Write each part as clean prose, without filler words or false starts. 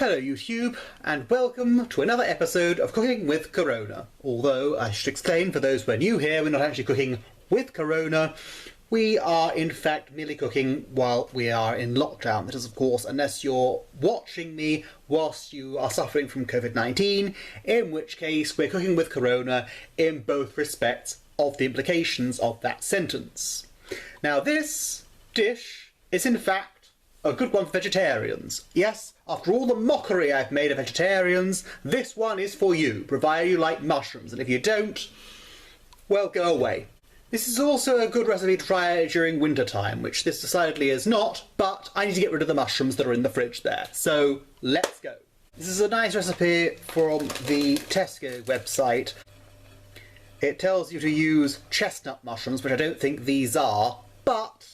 Hello YouTube, and welcome to another episode of Cooking with Corona. Although, I should explain for those who are new here, we're not actually cooking with Corona. We are in fact merely cooking while we are in lockdown. That is, of course, unless you're watching me whilst you are suffering from COVID-19, in which case we're cooking with Corona in both respects of the implications of that sentence. Now this dish is in fact a good one for vegetarians. Yes, after all the mockery I've made of vegetarians, this one is for you, provided you like mushrooms, and if you don't, well, go away. This is also a good recipe to try during winter time, which this decidedly is not, but I need to get rid of the mushrooms that are in the fridge there. So, let's go. This is a nice recipe from the Tesco website. It tells you to use chestnut mushrooms, which I don't think these are, but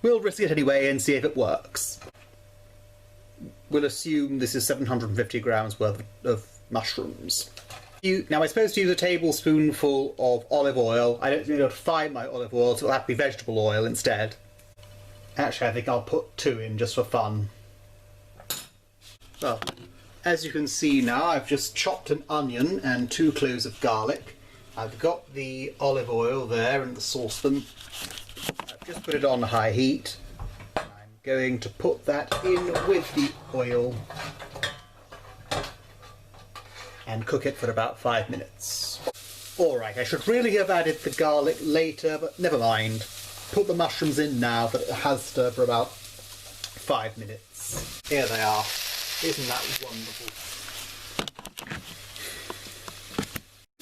we'll risk it anyway and see if it works. We'll assume this is 750 grams worth of mushrooms. Now I'm supposed to use a tablespoonful of olive oil. I don't think I'll find my olive oil, so it'll have to be vegetable oil instead. Actually, I think I'll put 2 in just for fun. Well, as you can see now, I've just chopped an onion and 2 cloves of garlic. I've got the olive oil there in the saucepan. I've just put it on high heat. I'm going to put that in with the oil and cook it for about 5 minutes. Alright, I should really have added the garlic later, but never mind. Put the mushrooms in now, but it has stir for about 5 minutes. Here they are. Isn't that wonderful?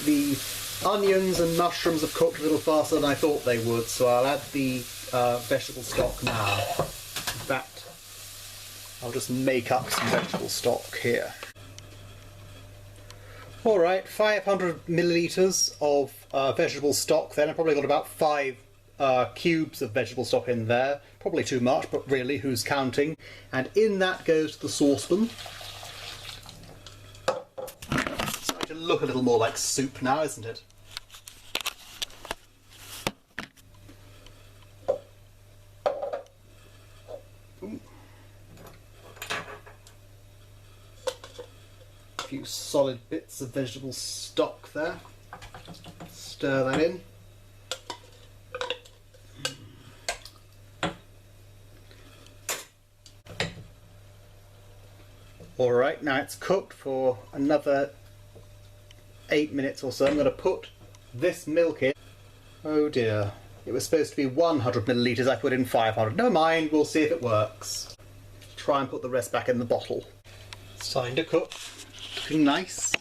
The onions and mushrooms have cooked a little faster than I thought they would, so I'll add the vegetable stock now. In fact, I'll just make up some vegetable stock here. Alright, 500 millilitres of vegetable stock then. I've probably got about 5 cubes of vegetable stock in there. Probably too much, but really, who's counting? And in that goes the saucepan. It's starting to look a little more like soup now, isn't it? Few solid bits of vegetable stock there. Stir that in. Alright, now it's cooked for another 8 minutes or so. I'm going to put this milk in. Oh dear, it was supposed to be 100 millilitres, I put in 500. Never mind, we'll see if it works. Try and put the rest back in the bottle. It's starting to cook. Looking nice.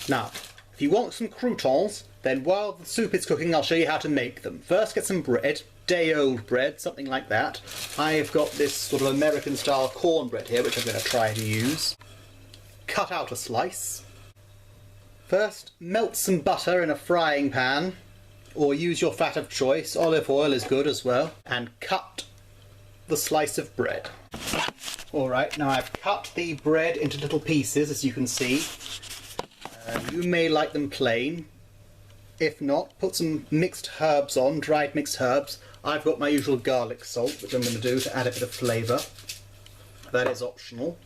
Now, if you want some croutons, then while the soup is cooking, I'll show you how to make them. First, get some bread, day-old bread, something like that. I've got this sort of American-style cornbread here, which I'm going to try to use. Cut out a slice. First, melt some butter in a frying pan, or use your fat of choice. Olive oil is good as well. And cut the slice of bread. Alright, now I've cut the bread into little pieces, as you can see. You may like them plain. If not, put some mixed herbs on, dried mixed herbs. I've got my usual garlic salt, which I'm going to do to add a bit of flavour. That is optional.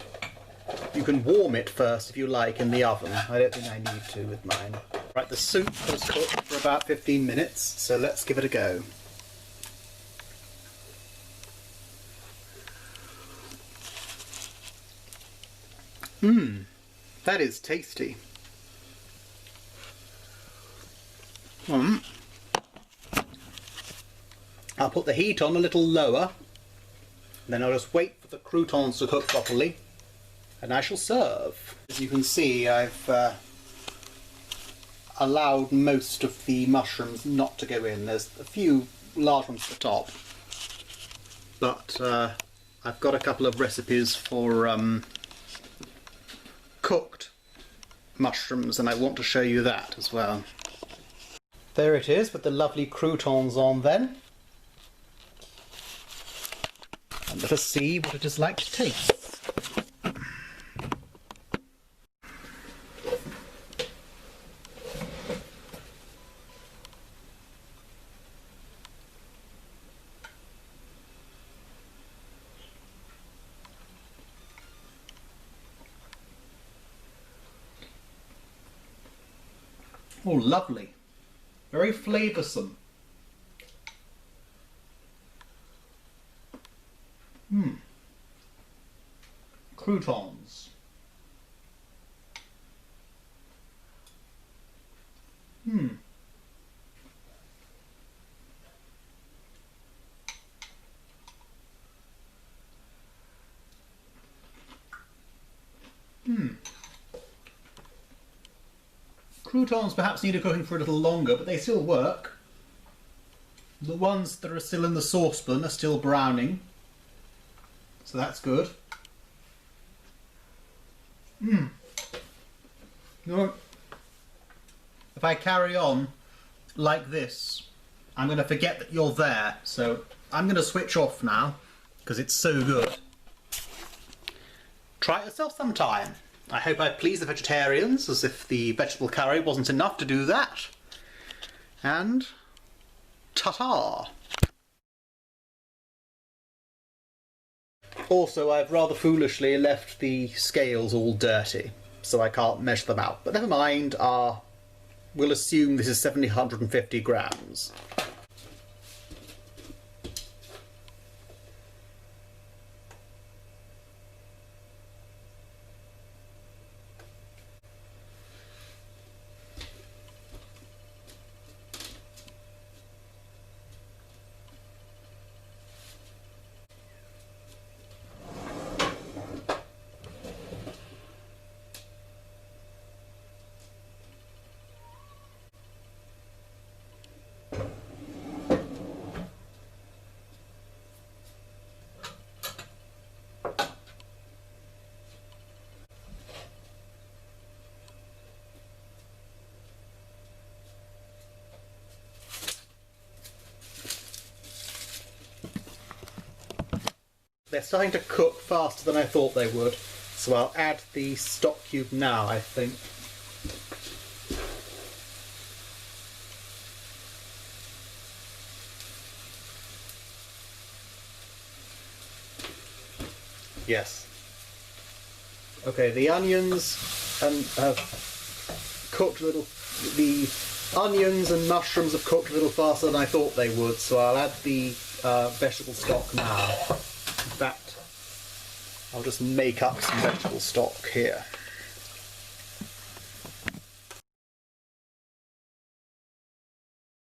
You can warm it first if you like in the oven. I don't think I need to with mine. Right, the soup was cooked for about 15 minutes, so let's give it a go. That is tasty. I'll put the heat on a little lower, then I'll just wait for the croutons to cook properly, and I shall serve. As you can see, I've allowed most of the mushrooms not to go in. There's a few large ones at the top, but I've got a couple of recipes for cooked mushrooms, and I want to show you that as well. There it is with the lovely croutons on then. And let us see what it is like to taste. Oh, lovely. Very flavoursome. Croutons. Croutons perhaps need cooking for a little longer, but they still work. The ones that are still in the saucepan are still browning, so that's good. You know, if I carry on like this, I'm going to forget that you're there, so I'm going to switch off now, because it's so good. Try it yourself sometime. I hope I pleased the vegetarians, as if the vegetable curry wasn't enough to do that. And ta-ta! Also, I've rather foolishly left the scales all dirty, so I can't measure them out. But never mind, we'll assume this is 750 grams. They're starting to cook faster than I thought they would, so I'll add the stock cube now, I think. Yes. Okay, the onions have cooked a little. The onions and mushrooms have cooked a little faster than I thought they would, so I'll add the vegetable stock now. In fact, I'll just make up some vegetable stock here.